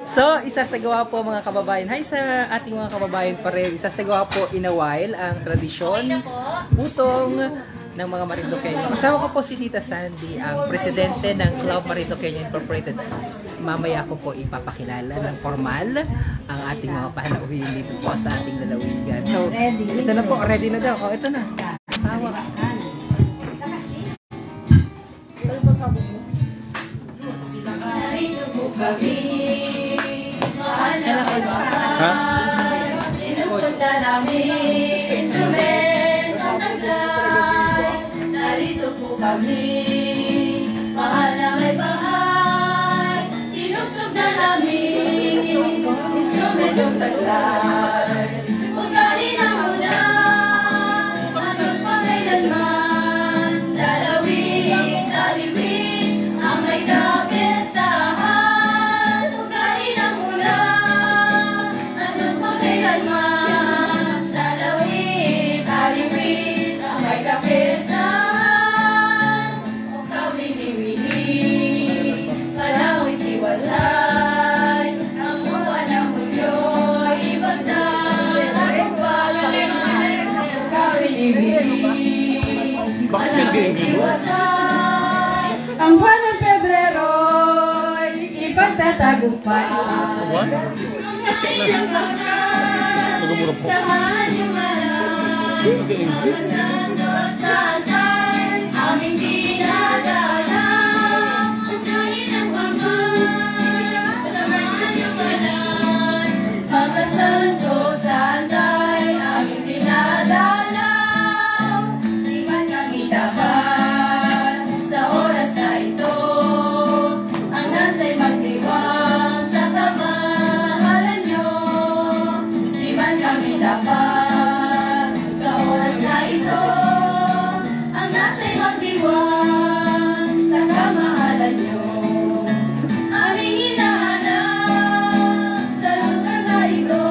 So, isasagawa po mga kababayan. Hi sa ating mga kababayan pa rin. Isasagawa po in a while ang tradisyon, utong ng mga Marinduqueño. Kasama ko po si Tita Sandy, ang presidente ng Club Marinduqueño Incorporated. Mamaya ko po ipapakilala ng formal ang ating mga panauhin dito po sa ating lalawigan. So, ito na po. Ready na daw. Ito na. Hawak. Narito po kami, mahal na kaibahan, tinutugda namin, instrument at taglay. Narito po kami, mahal na kaibahan, tinutugda namin, instrument at taglay. Ugali na muna, hanggang pakailanman, dalawin, alipin, ang may kapestahan. Ugali na muna, hanggang pakailanman, dalawin, alipin, ang may kapestahan. O kawili-wili, panawin tiwasay, ang buwan ng Hulyo'y ipagdatagumpay. O kawili-wili, panawin tiwasay, ang buwan ng Pebrero'y ipagtatagumpay. Ang kailang bagay, samahan yung alam, mga santo at santay, aming dinadala. Ang kailang bagay, samahan yung alam, mga santo at santay, aming dinadala. Di man kami dapat sa oras na ito, ang dansa'y magdiwang sa kamahalan nyo. Di man kami dapat sa oras na ito, ang dansa'y magdiwang sa kamahalan nyo. Aming hinahanap sa lugar na ito,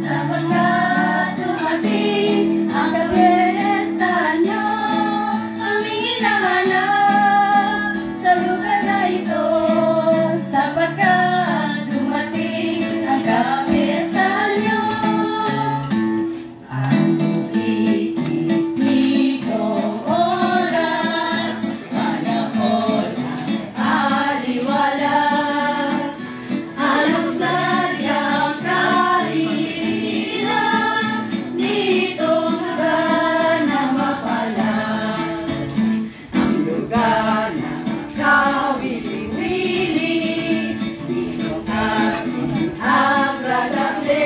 sapagkat dumating ang kapestahan nyo. Aming hinahanap sa lugar na ito, sapagkat dumating ang kapestahan nyo. Ang ikit nitong oras, panahon ng aliwalas, anong sadyang kalihina nitong lugar na mapalas. Ang lugar na kawili-wili, dito ating agradable,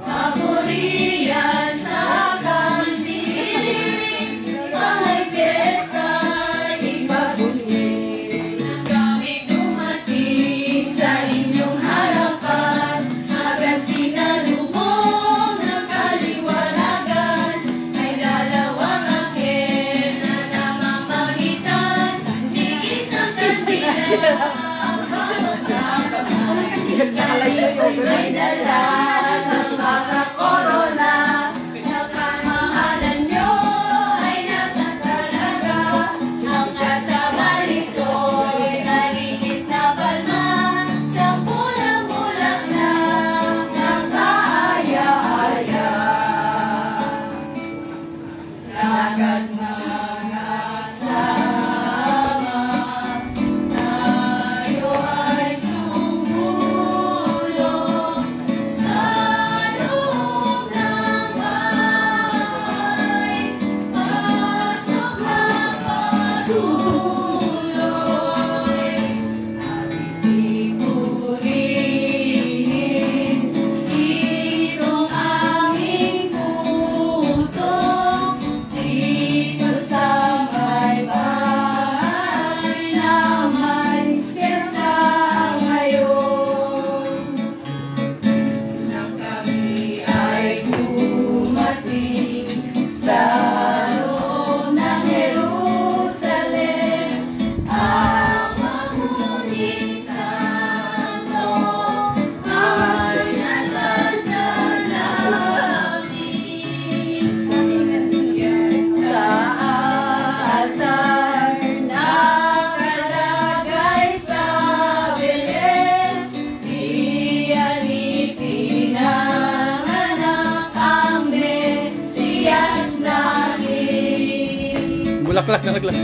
papurihan sa kantiling, ang piyesta'y ipagbunyig. Nang kami dumating sa inyong harapan, agad sinalubong ng kaliwanagan. May dalawang anghel na namamagitan, tigis ang kandila, ang hawak sa kamay. Kayo'y may dala ng mga korona, sa kamahalan nyo ay natatalaga. Ang kasama nito'y naligit na palma, sa pulang-pulang ng kaaya-aya. Lakad mga kasama, tayo ay sumulong sa Naglag.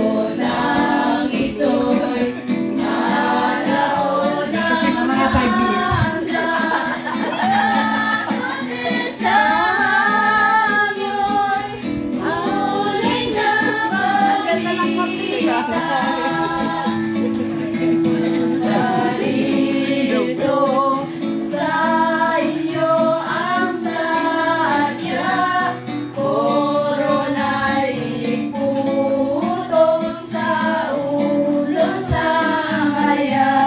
Koronang ito'y nalaon ang Mga 5 minutes. sa kapistanyo'y muling nabalitan. Narito sa inyo ang sadya, korona'y iputong sa ulo sa bayan.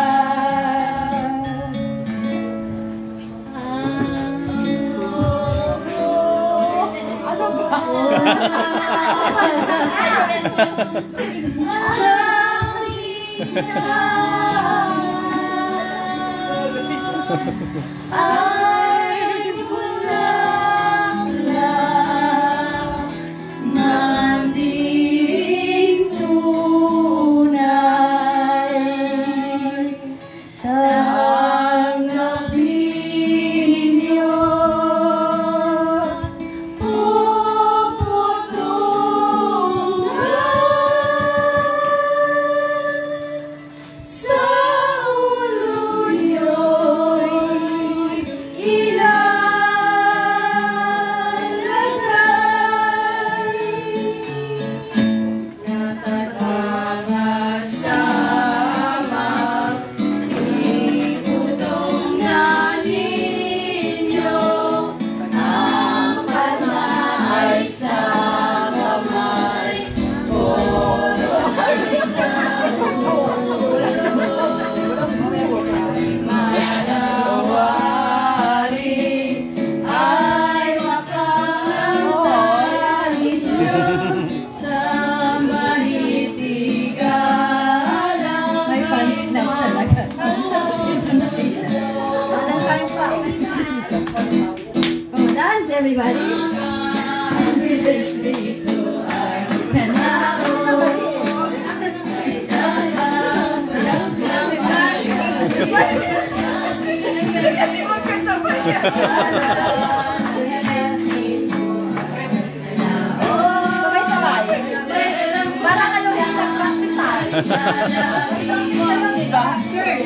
Ano ba? Ay kulang lang nanding tunay, tanggapin niyo puputungan sa ulo niyo'y ilalagay. Nakatangas sa mag-iputong na ninyo, ang palma ay sa kamay, korona'y sa ulo. Malawari ay makahantay sa mahitigalang May fans na talaga. Oh, dance everybody. Ang bilis dito ay tanaon, ay dagang walang Kasi magkasabay niya. Sabay-sabay. Para kayong nag-practice. Diba? Sure.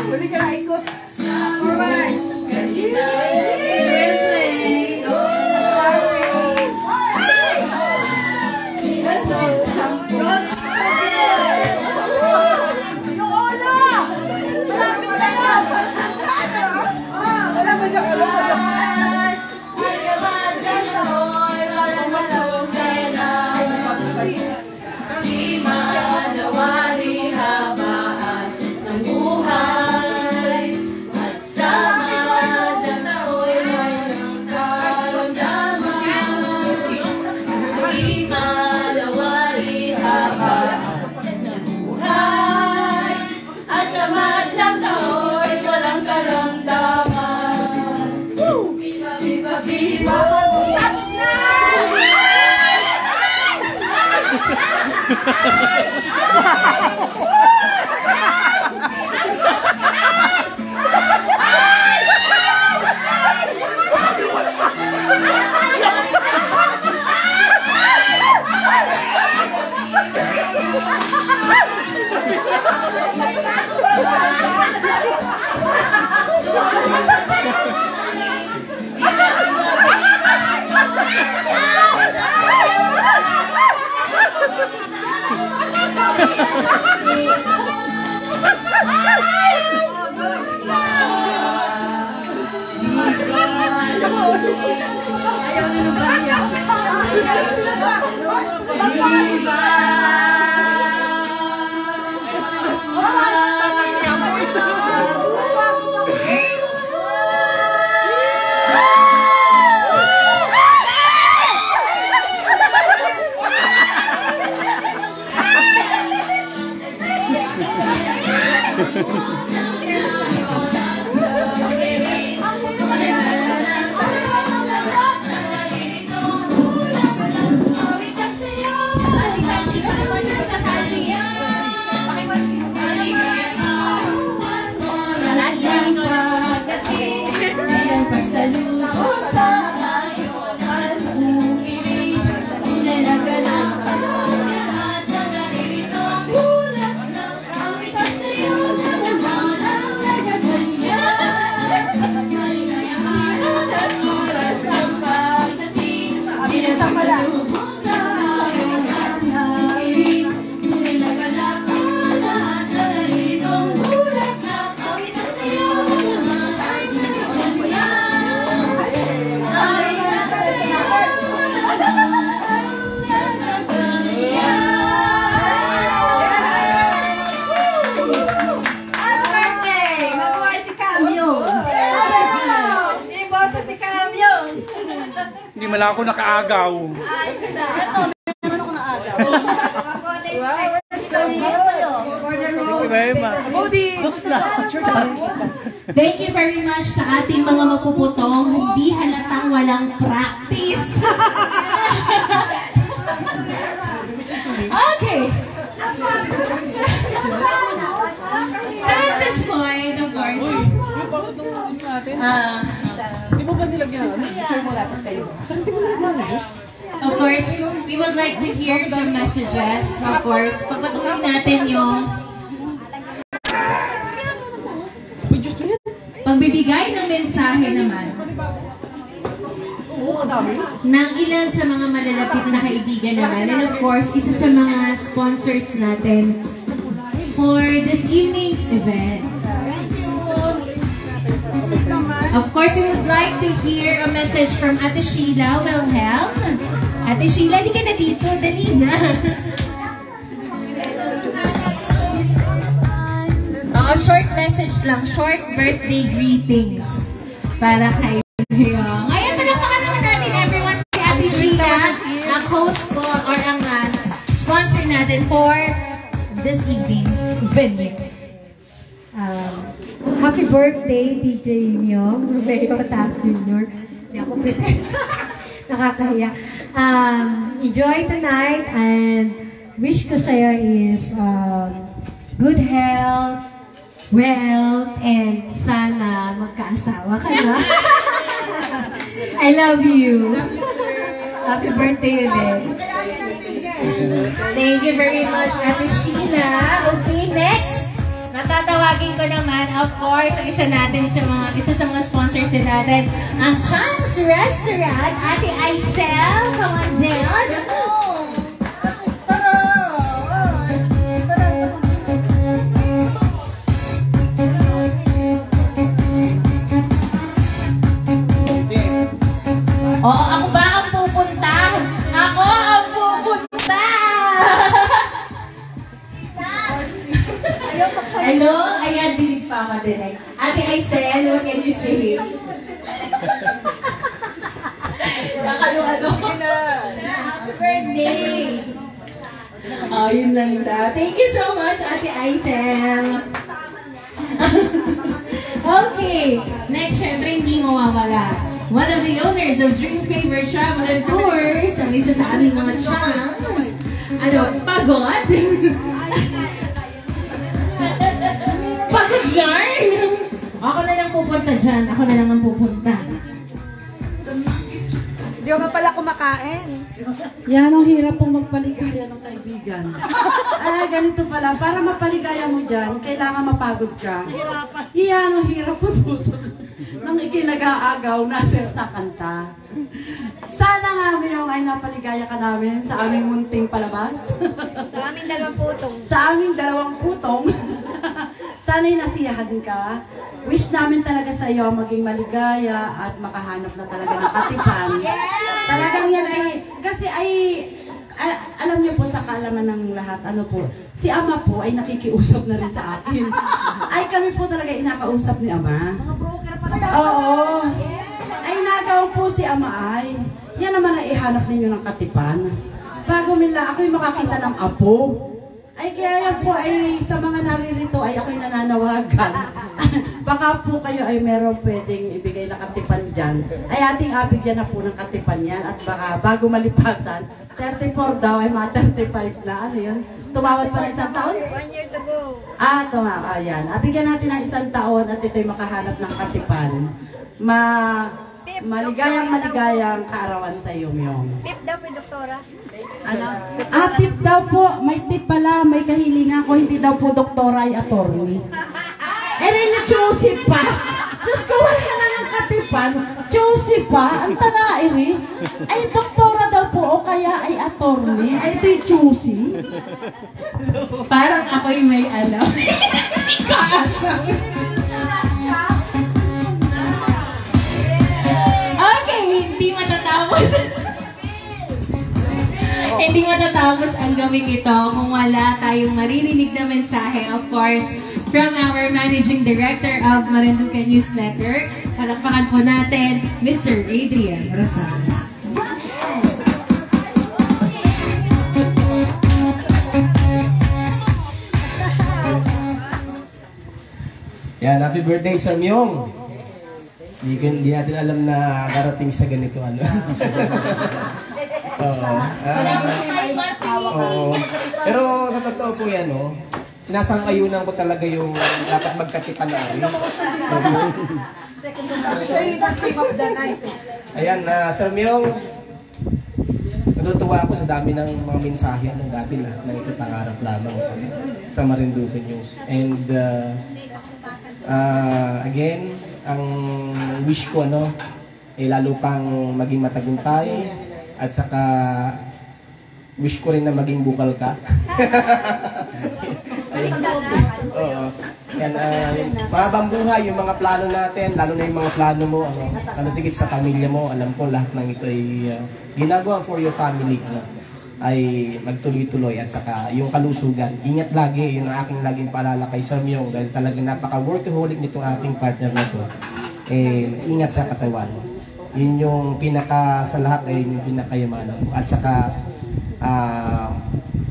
Huli ka na ikot. Yung ulo! Malapit na lang! Wala mo siya ulo. Di manawari habaan ng buhay, at sa mga tao'y mayroong karamdaman. Di manawari habaan ng buhay, at sa mga tao'y walang karamdaman. Viva, viva, viva! Ayaw nyo ba niya? Viva! Hindi man lang ako nakaagaw. Naman ako na agaw. Thank you very much sa ating mga magpuputong. Hindi halatang walang practice. Okay. So at this point, of course, Di mo ba nilagyan? Picture mo lahat kayo. Saan di mo nilagyan? of course, we would like to hear some messages. Of course, papatuloy natin yung pagbibigay ng mensahe naman ng ilan sa mga malalapit na kaibigan naman. And of course, isa sa mga sponsors natin for this evening's event. Of course, we would like to hear a message from Ate Sheila Wilhelm. Ate Sheila, di ka na dito. Dali na. Short message lang. Short birthday greetings para kay ngayon, palakpakan naman natin everyone si Ate Sheila, ang host po or ang sponsor natin for this evening's venue. Happy birthday, DJ Myong, Romeo Taft Jr. Hindi ako prepared. Nakakahiya. Enjoy tonight and wish ko sa'yo is good health, wealth, and sana magkaasawa ka na. I love you. Happy birthday ulit. Thank you very much, Ate Sheila. Okay, next. Natatawagin ko naman, of course, ang isa sa mga sponsors din natin, ang Chang's Restaurant. Ate Aisel, come on down. Oo, ako ba ang pupunta? Ako ang pupunta! Hello? Ayan, dinig pa ako din. Ate Aisel, what can you say? Nakalo-ano? Happy birthday! Oh, yun lang da. Thank you so much, Ate Aisel. Okay, next, syempre, hindi mawawala. One of the owners of Dream Favor Travel and Tours, ang isa sa aming mga chang. Ano, pagod? Pagod yarn! Ako na lang pupunta dyan. Ako na lang ang pupunta. Hindi ko nga pala kumakain. Yan ang hirap pong magpaligaya ng kaibigan. Ganito pala. Para mapaligaya mo dyan, kailangan mapagod ka. Yan ang hirap po nang ikinag-aagaw na sa kanta. Sana nga Myong ay napaligaya ka namin sa aming munting palabas. Sa aming dalawang putong. Sa aming dalawang putong. Sana'y nasiyahan ka. Wish namin talaga sa iyo maging maligaya at makahanap na talaga ng katipan. Talagang yan ay, kasi alam niyo po sa kaalaman ng lahat, ano po, si Ama po ay nakikiusap na rin sa akin. Ay kami po talaga inakausap ni Ama. Mga broker pala. Oo. Ay nagaw po si Ama ay. Yan naman ay ihanap ninyo ng katipan. Bago nila ako'y makakita ng apo. Ay kaya yan po ay sa mga naririto ay ako'y nananawagan. Baka po kayo ay meron pwedeng ibigay na katipan dyan. Ay ating abigyan na po ng katipan yan. At baka bago malipasan, 34 daw ay mga 35 na. Ano yun? Tumawad pa na isang taon? 1 year to go. Ayan. Abigyan natin ng isang taon at ito'y makahanap ng katipan. Maligayang kaarawan sa iyo, Myong. Tip daw po, Doktora. Ano? Tip daw po. May tip pala. May kahilingan ko. Hindi daw po doktora ay attorney. Rin na Joseph pa. Diyos ko, wala na ng katipan. Joseph pa. Ang tala, Rin. Ay, doktora daw po o kaya ay attorney. Ay, ito'y Josie. Parang ako'y may alam. Okay, hindi matatapos. Hindi matatapos ang gawing ito kung wala tayong maririnig na mensahe, of course, from our Managing Director of Marinduque Newsletter, Palakpakan po natin, Mr. Adrian Rosales. Yan, happy birthday, Sir Myong. Hindi natin alam na darating sa ganito, ano. Oo. Oo. Pero sa totoo po yan, no, sinasang-ayunan ko talaga yung dapat magkatipan na rin. Ayan, Sir Myong, natutuwa ako sa dami ng mga mensahe ng dati lahat ng ito pangarap lamang sa Marinduque News. And again, ang wish ko lalo pang maging matagumpay at saka wish ko rin na maging bukal ka. Oo. Yan, mahabang buhay yung mga plano natin, lalo na yung mga plano mo, tigit sa pamilya mo. Alam ko lahat ng ito ay ginagawa for your family, ay magtuloy-tuloy at saka yung kalusugan. Ingat lagi, yun ang aking laging paalala kay Sir Myong dahil talaga napaka-workaholic nitong aking partner na to. Ingat sa katawan. Yun yung sa lahat ay yung pinakayamanan mo. At saka,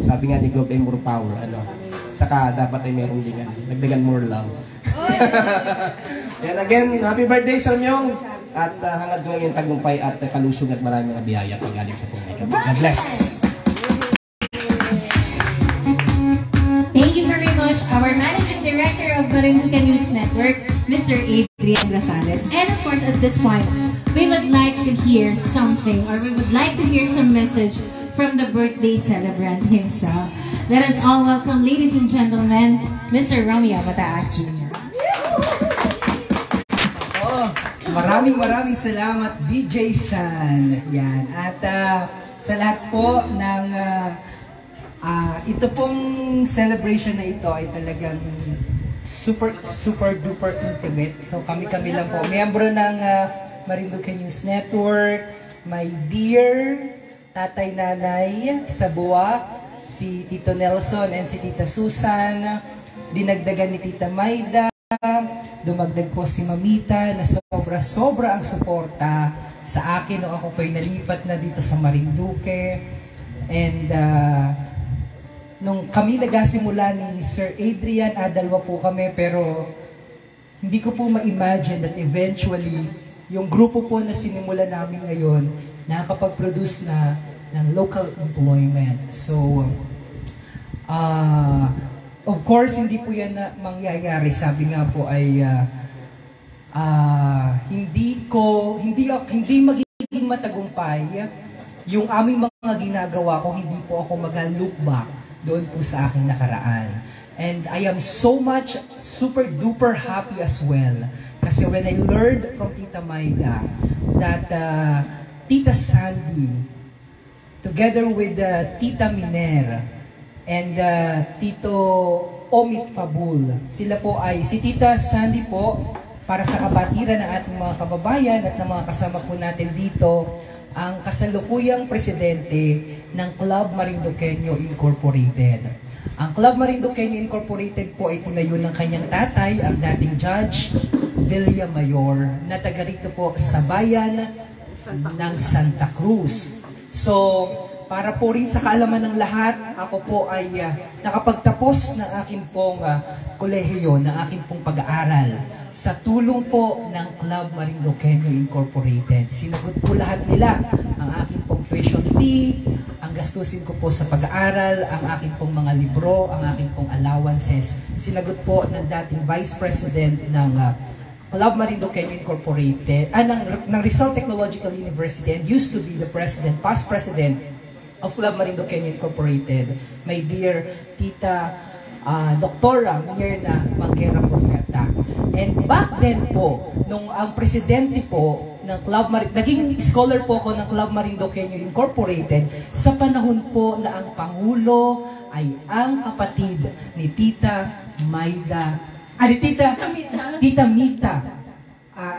sabi nga ni Gov, more power, saka dapat ay meron din nagdagan more love. Yan again, happy birthday Sir Myong! At hangad mo yung tagumpay at kalusog at maraming biyaya pagaling sa pumika. God bless! Thank you very much, our Managing Director of Marinduque News Network, Mr. Adrian Rosales. And of course, at this point, we would like to hear something, or we would like to hear some message from the birthday celebrant himself. Let us all welcome, ladies and gentlemen, Mr. Romeo Mataak Jr. Maraming salamat, DJ San. Yan. At sa lahat po ng ito pong celebration na ito ay talagang super duper intimate. So kami lang po, miyembro ng Marinduque News Network, my dear tatay nanay sa buwa, si Tito Nelson and si Tita Susan, dinagdagan ni Tita Maida, dumagdag po si Mamita na sobra ang suporta sa akin nung ako po'y nalipat na dito sa Marinduque. And nung kami nagasimula ni Sir Adrian, dalawa po kami, pero hindi ko po ma-imagine that eventually yung grupo po na sinimula namin ngayon nakakapag-produce na ng local employment. So of course, hindi po yan na mangyayari. Sabi nga po ay hindi magiging matagumpay yung aming mga ginagawa kung hindi po ako mag-look back doon po sa aking nakaraan. And I am so much super duper happy as well. Kasi when I learned from Tita Maida that Tita Sandy, together with Tita Miner, and Tito Omit Fabul. Sila po ay, si Tita Sandy po, para sa kabatiran ng ating mga kababayan at ng mga kasama po natin dito, ang kasalukuyang presidente ng Club Marinduqueño Incorporated. Ang Club Marinduqueño Incorporated po ay tinayo ng kanyang tatay, ang dating Judge Villamayor, na taga rito po sa bayan ng Santa Cruz. So, para po rin sa kaalaman ng lahat, ako po ay nakapagtapos ng aking pong kolehiyo, ng aking pong pag-aaral sa tulong po ng Club Marinduqueño Incorporated. Sinagot po lahat nila ang aking pong tuition fee, ang gastusin ko po sa pag-aaral, ang aking pong mga libro, ang aking pong allowances. Sinagot po ng dating Vice President ng Club Marinduqueño Incorporated, ng Rizal Technological University, and used to be the president, past president of Club Marinduqueño Incorporated, my dear Tita Doktora Myrna Manguera Profeta. And back then po, nung ang presidente po ng Club naging scholar po ako ng Club Marinduqueño Incorporated, sa panahon po na ang Pangulo ay ang kapatid ni Tita Maida, ni Tita Mita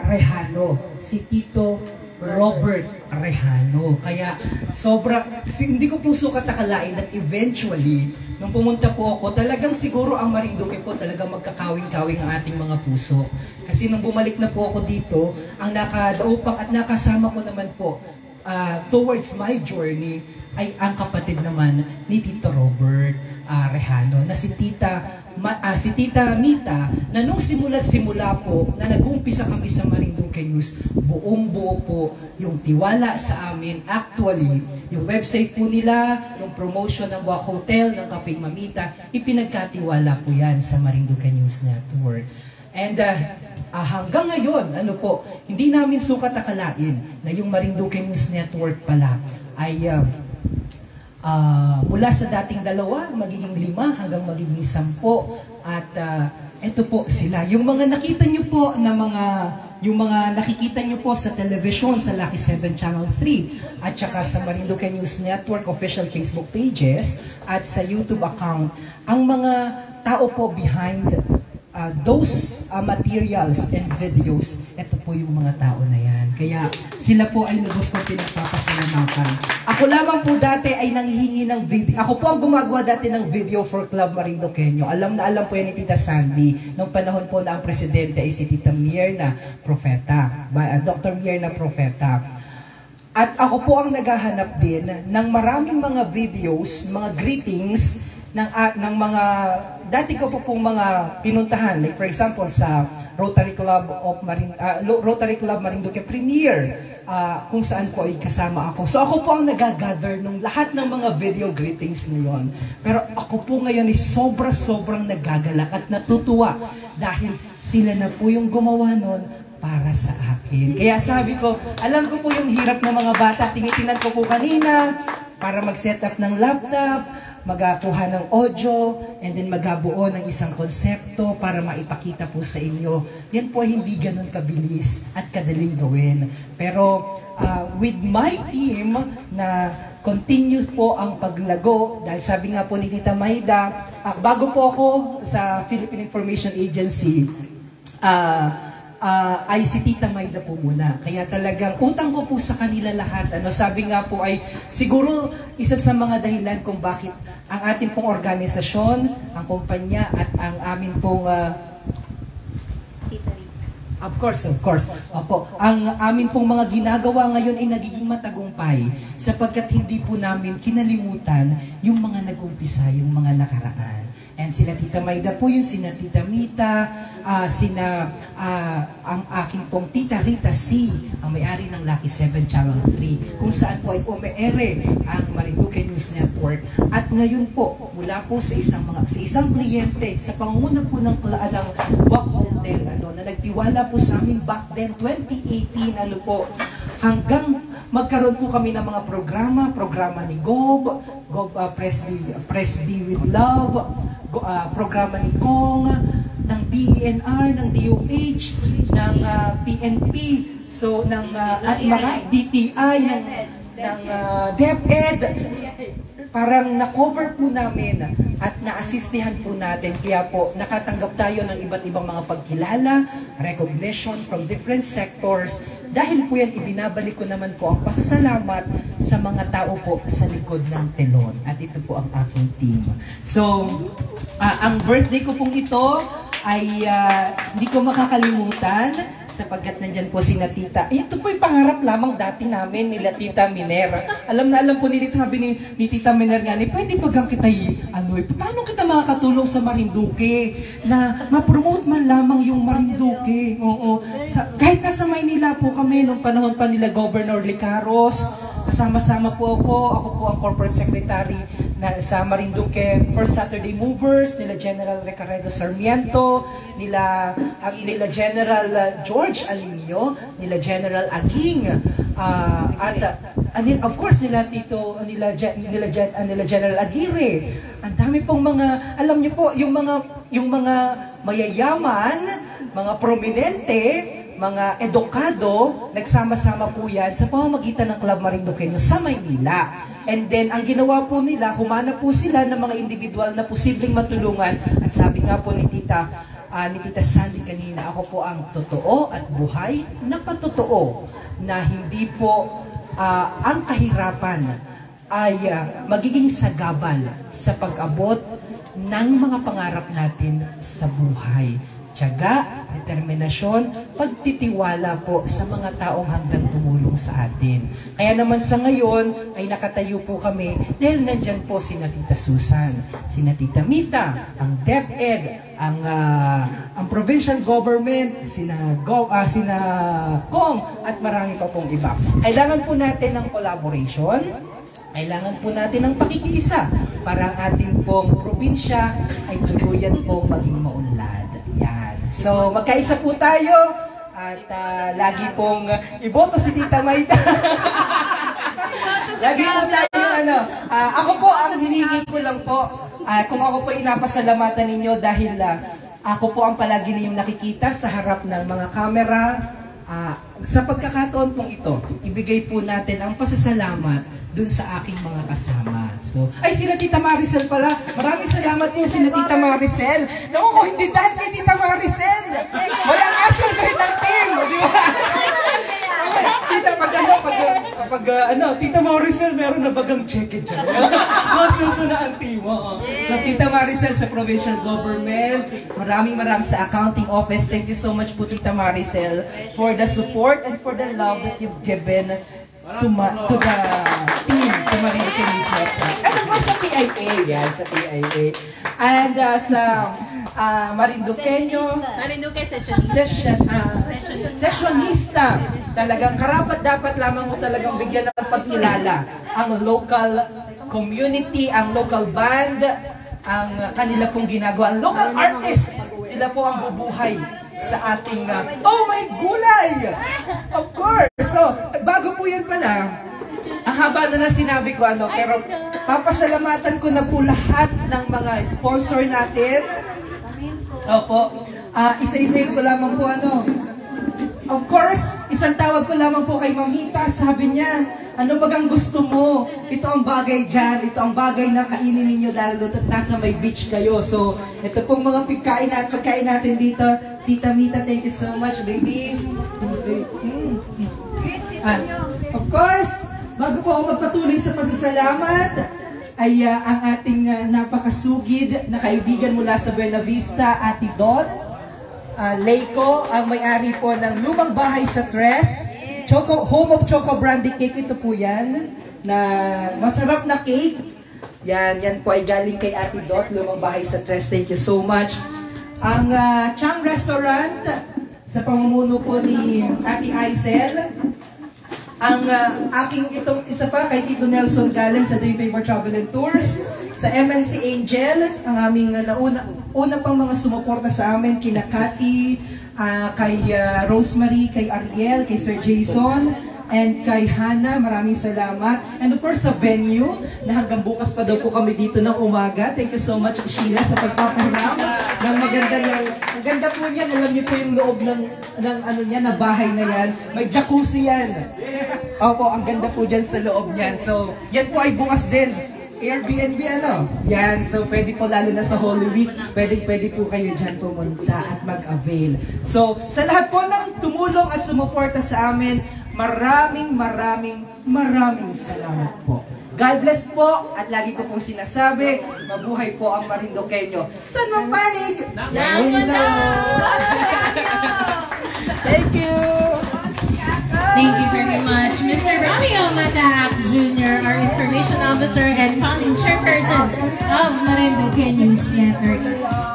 Rejano, si Tito Robert Arejano. Kaya hindi ko po sukat akalain that eventually, nung pumunta po ako, talagang siguro ang Marinduque po talagang magkakawing-kawing ang ating mga puso. Kasi nung bumalik na po ako dito, ang nakadaupang at nakasama ko naman po towards my journey ay ang kapatid naman ni Tito Robert Arejano na si Tita Mita, na nung simula po na nag-umpisa kami sa Marinduque News, buong-buo po yung tiwala sa amin. Actually, yung website po nila, yung promotion ng Wak Hotel, ng Cafe Mamita, ipinagkatiwala po yan sa Marinduque News Network. And hanggang ngayon, hindi namin sukat akalain na yung Marinduque News Network pala ay mula sa dating 2, magiging 5 hanggang magiging 10. At ito po sila. Yung mga nakita nyo po na yung mga nakikita nyo po sa television, sa Lucky 7 Channel 3, at saka sa Marinduque News Network official Facebook pages, at sa YouTube account, ang mga tao po behind those materials and videos, ito po yung mga tao na yan. Kaya sila po ay lubos kong pinagpapasalamatan. Ako lamang po dati ay nanghihingi ng video. Ako po ang gumagawa dati ng video for Club Marinduqueño. Alam po yan ni Tita Sandy. Nung panahon po na ang presidente ay si Tita Mierna Profeta. Dr. Mierna Profeta. At ako po ang naghahanap din ng maraming mga videos, mga greetings, ng mga dati ko po pong mga pinuntahan, like for example sa Rotary Club Marinduque Premier, kung saan po ay kasama ako. So ako po ang nagagather ng lahat ng mga video greetings ngayon. Pero ako po ngayon ay sobrang nagagalak at natutuwa dahil sila na po yung gumawa nun para sa akin. Kaya sabi ko, alam ko po yung hirap ng mga bata. Tinitinan ko po kanina para mag-set up ng laptop, magakuha ng audio, and then magabuo ng isang konsepto para maipakita po sa inyo. Yan po hindi ganun kabilis at kadaling gawin. Pero with my team na continue po ang paglago, dahil sabi nga po ni Tita Maida, bago po ako sa Philippine Information Agency, ay si Tita Maida po muna. Kaya talagang utang ko po sa kanila lahat. Sabi nga po ay siguro isa sa mga dahilan kung bakit ang ating pong organisasyon, ang kumpanya at ang amin pong Of course. Opo. Ang amin pong mga ginagawa ngayon ay nagiging matagumpay sapagkat hindi po namin kinalimutan yung mga nag-umpisa, yung mga nakaraan. And sila Tita Maida po yung sina Tita Mita, ang aking pong Tita Rita C, ang may-ari ng Lucky 7 Channel 3, kung saan po ay umeere ang Marinduque News Network. At ngayon po, mula po sa isang kliyente, sa panguna po ng Wak Hotel, na nagtiwala po sa amin back then, 2018, hanggang magkaroon po kami ng mga programa ni Gob, Press B with Love, programa ni Kong, ng DENR, ng DOH, ng PNP, so ng at mga DTI, ng DepEd. Parang na-cover po namin at na-assistihan po natin. Kaya po nakatanggap tayo ng iba't ibang mga pagkilala, recognition from different sectors. Dahil po yan, ibinabalik ko naman po ang pasasalamat sa mga tao po sa likod ng telon. At ito po ang aking team. So, ang birthday ko pong ito ay hindi ko makakalimutan sapagkat nandyan po si Tita. Ito po yung pangarap lamang dati namin nila Tita Miner. Alam po sabi ni Tita Miner nga, pwede bagang kita paano kita makakatulong sa Marinduque na ma-promote man lamang yung Marinduque. Oo. Kahit nasa Maynila po kami nung panahon pa nila Governor Licaros, kasama-sama po ako po ang corporate secretary sa Marinduque First Saturday Movers, nila General Ricardo Sarmiento, nila General George Alino, nila General Aging, at of course nila General Aguirre. Ang dami pong mga, alam niyo po, yung mga mayayaman, mga prominente, mga edukado, nagsama-sama po yan sa pamamagitan ng Club Marinduqueño sa Maynila. And then, ang ginawa po nila, humanap po sila ng mga individual na posibleng matulungan. At sabi nga po ni Tita Sandy kanina, ako po ang totoo at buhay na patotoo na hindi po ang kahirapan ay magiging sagabal sa pag-abot ng mga pangarap natin sa buhay. Tiyaga, determinasyon, pagtitiwala po sa mga taong handang tumulong sa atin. Kaya naman sa ngayon ay nakatayo po kami dahil nandyan po si Tita Susan, si Tita Mita, ang DepEd, ang provincial government, sina Kong at marami pa pong iba. Kailangan po natin ng collaboration. Kailangan po natin ng pakikiisa para ang ating pong probinsya ay tuluyan pong maging maunlad. Yan. So, magkaisa po tayo at lagi pong iboto si Tita Maida. Lagi po tayo, ako po, ang hinihingi ko lang po, kung ako po inapasalamatan ninyo dahil ako po ang palagi ninyong nakikita sa harap ng mga kamera. Sa pagkakataon pong ito, ibigay po natin ang pasasalamat dun sa aking mga kasama. So, ay, sila Tita Maricel pala. Maraming salamat po sila Tita Maricel. Naku, kung hindi dahil kay Tita Maricel, walang asol kayo ng team. Di ba? Tita, Tita Maricel, meron na bagang check-in dyan. Masulto na ang team. So, Tita Maricel sa provincial government, maraming sa accounting office. Thank you so much po, Tita Maricel, for the support and for the love that you've given to the team, to Marinduque News Network. And of course, sa PIA, yan, sa PIA. And sa Marinduqueño, Marinduque sessionista. Talagang karapat dapat lamang mo talagang bigyan ng pagkilala ang local community, ang local band, ang kanila pong ginagawa, ang local artist. Sila po ang bubuhay sa ating, oh my gulay! Of course! So, bago po yan pala, ang haba na sinabi ko, pero papasalamatan ko na po lahat ng mga sponsor natin. Opo. Isa-isayin ko lamang po, of course, isang tawag ko lamang po kay Mamita, sabi niya, ano bagang gusto mo? Ito ang bagay dyan, ito ang bagay na kainin ninyo lalo at nasa may beach kayo. So, ito pong mga pagkain natin dito. Tita Mita, thank you so much, baby. Of course, bago po ako magpatuloy sa pasasalamat, ay ang ating napakasugid na kaibigan mula sa Buena Vista, Ate Dot Leiko, ang may-ari po ng lumang bahay sa Tres, Home of Choco Brandy Cake. Ito po yan, na masarap na cake. Yan po ay galing kay Ate Dot, lumang bahay sa Tres. Thank you so much. Ang Chang Restaurant, sa pamumuno po ni Ate Aisel. Ang aking itong isa pa kay Tito Nelson galing sa Dream Favor Travel and Tours. Sa MNC Angel, ang aming una pang mga sumuporta sa amin, kina Cathy, kay Rosemary, kay Ariel, kay Sir Jason, and kay Hannah. Maraming salamat. And of course sa venue, na hanggang bukas pa daw po kami dito ng umaga. Thank you so much, Sheila, sa pagpapahiram ng maganda yan. Ang ganda po niyan, alam niyo po yung loob ng na bahay na yan. May jacuzzi yan. Opo, ang ganda po dyan sa loob niyan. So, yan po ay bukas din. Airbnb Yan, so pwede po lalo na sa Holy Week, pwede po kayo dyan pumunta at mag-avail. So, sa lahat po ng tumulong at sumuporta sa amin, maraming salamat po. God bless po, at lagi ko pong sinasabi, mabuhay po ang Marinduqueño. San Mampanig! Thank you! Thank you very much, Mr. Romeo Matac Jr., our Information Officer and Founding Chairperson of Marinduque News Network.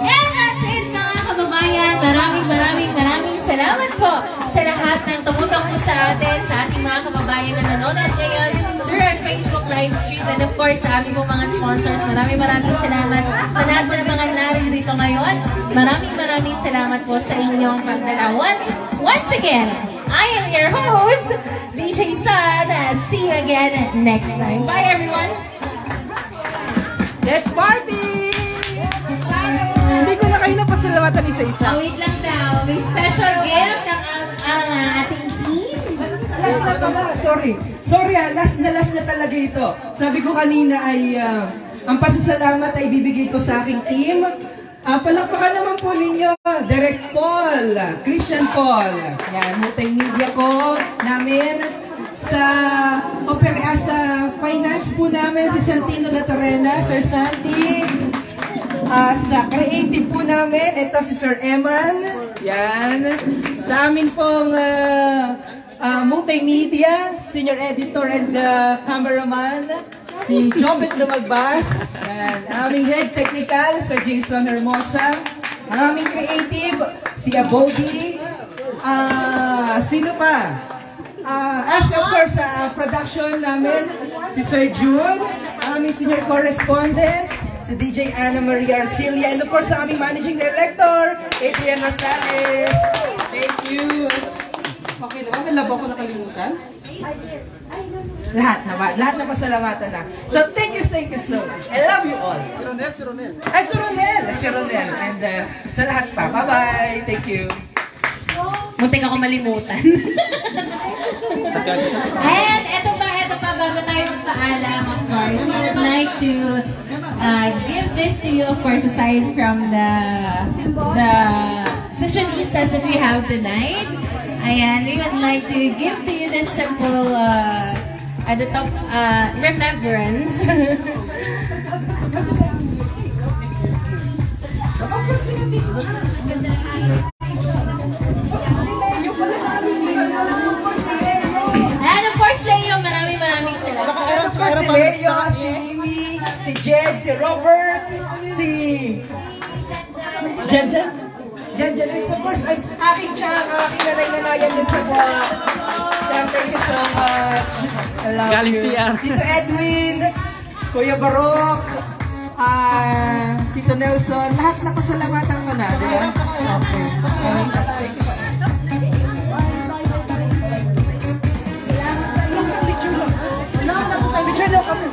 And that's it, mga kababayan. Maraming salamat po sa lahat ng tumutong po sa atin, sa ating mga kababayan na nanonood ngayon through our Facebook live stream, and of course sa aming po mga sponsors. Maraming salamat sa lahat po ng mga naririto ngayon. Maraming salamat po sa inyong pagdalawan. Once again, I am your host, DJ Sun. See you again next time. Bye, everyone. Let's party! Hindi ko na kayo napasalamatan isa-isa. Wait lang daw. May special gift ang ating team. Sorry, last na talaga ito. Sabi ko kanina ay ang pasasalamat ay bibigay ko sa aking team. Palakpakan naman po ninyo, Direct Paul, Christian Paul. Yan, multimedia ko namin sa finance po namin si Santino Latorena, Sir Santi. Sa creative po namin, ito si Sir Eman. Yan. Sa amin pong multimedia, senior editor and cameraman, si Jobet Lumagbas. Yan. Aming head technical, Sir Jason Hermosa. Ang aming creative, si Abodi. Sino pa? As of course, sa production namin, si Sir June. Ang aming senior correspondent, si DJ Ana Maria Arcilia. And of course, sa aming managing director, Adrian Rosales. Thank you. Okay naman, may labo ko nakalimutan. Lahat na pasalamatan na. So, thank you so much. I love you all. Si Ronel. Ay, si Ronel. And sa lahat pa. Bye-bye. Thank you. Muntik ako malimutan. And eto pa, bago tayo magpaalam, of course, we would like to give this to you, of course, aside from the sessionistas that we have tonight. Ayan, we would like to give to you this simple remembrance. And of course, Leo, maraming salamat. Of course, si Leo, si Mimi, si Jed, si Robert, si Jen. And of course, aking Chang, aking nanay-nanayan din sa buwan. Chang, thank you so much. I love Galing you. CR. Tito Edwin, Kuya Barok, Tito Nelson, lahat na pasalamatan ko na, di ba? Okay. Thank you. Picture daw kami.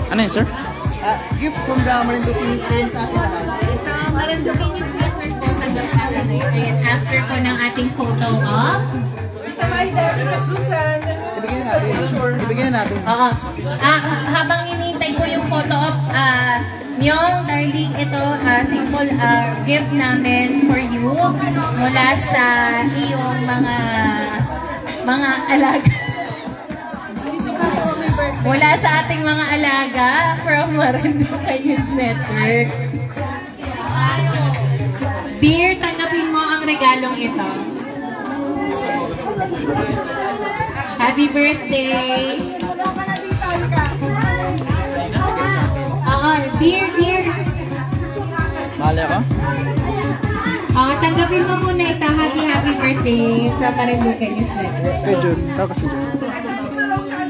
Ano yun, sir? Gift from the Marinduque team sa atin lahat. Marinduque News Network po ayan, after po ng ating photo op. Susan. Ibigyan natin. Oo. Habang inintay ko yung photo op, Nyong, darling, ito simple gift namin for you mula sa iyong mga alaga. Mula sa ating mga alaga from Marinduque News Network. Dear, tanggapin mo ang regalong ito. Happy birthday! Dear. Mahal ako? Tanggapin mo muna ito. Happy birthday from Marinduque News Network. Kay Jun. Ikaw kasi Jun.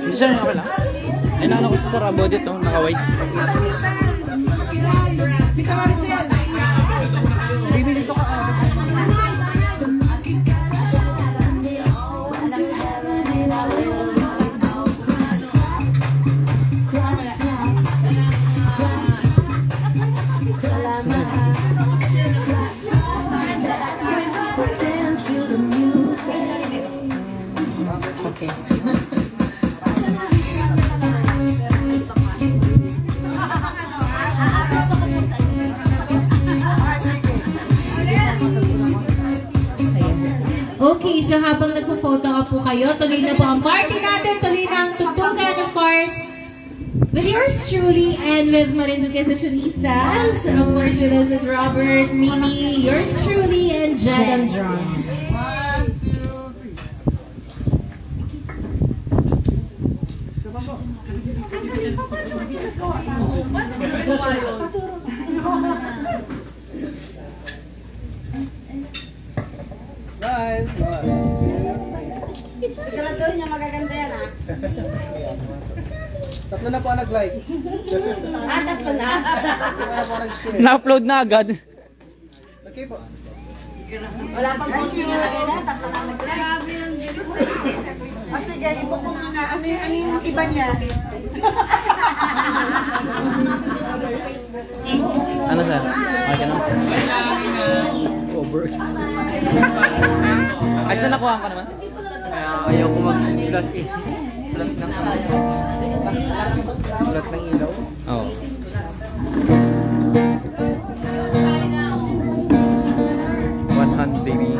Hindi, sir, ako lang. Ay, naano ko sa Rabodit, naka-white. Bibili ko ka. Okay. Okay, so habang nagpo-photo up po kayo, tuloy na po ang party natin, tuloy na ang tugtugan, of course, with yours truly and with Marinduque Sessionistas. Of course, with us is Robert, Mimi, yours truly, and Jed on drums. 1, 2, 3. Smile. Siguraduhin niya magaganda yan, ha? Tatlo na po ang nag-like. Tatlo na. Tatlo na po ang nag-share. Na-upload na agad. Okay po. Wala pang post yung nalagay na. Tatlo na nag-like. Sige, ibo ko muna. Ano yung iba niya? Ano, sir? Okay na? Over. Ayos na nakuha ko naman. Ayaw ko mag-vlog eh. Sulat ng sulat ng ilaw? Oo. Baby.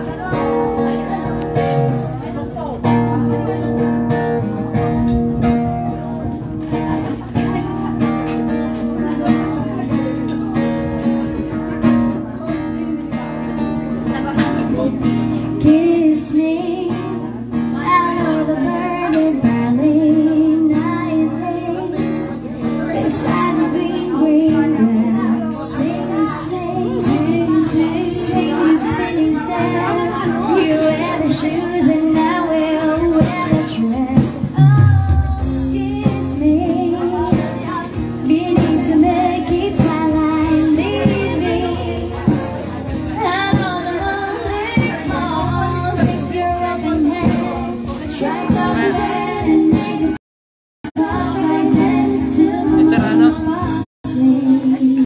Kiss me.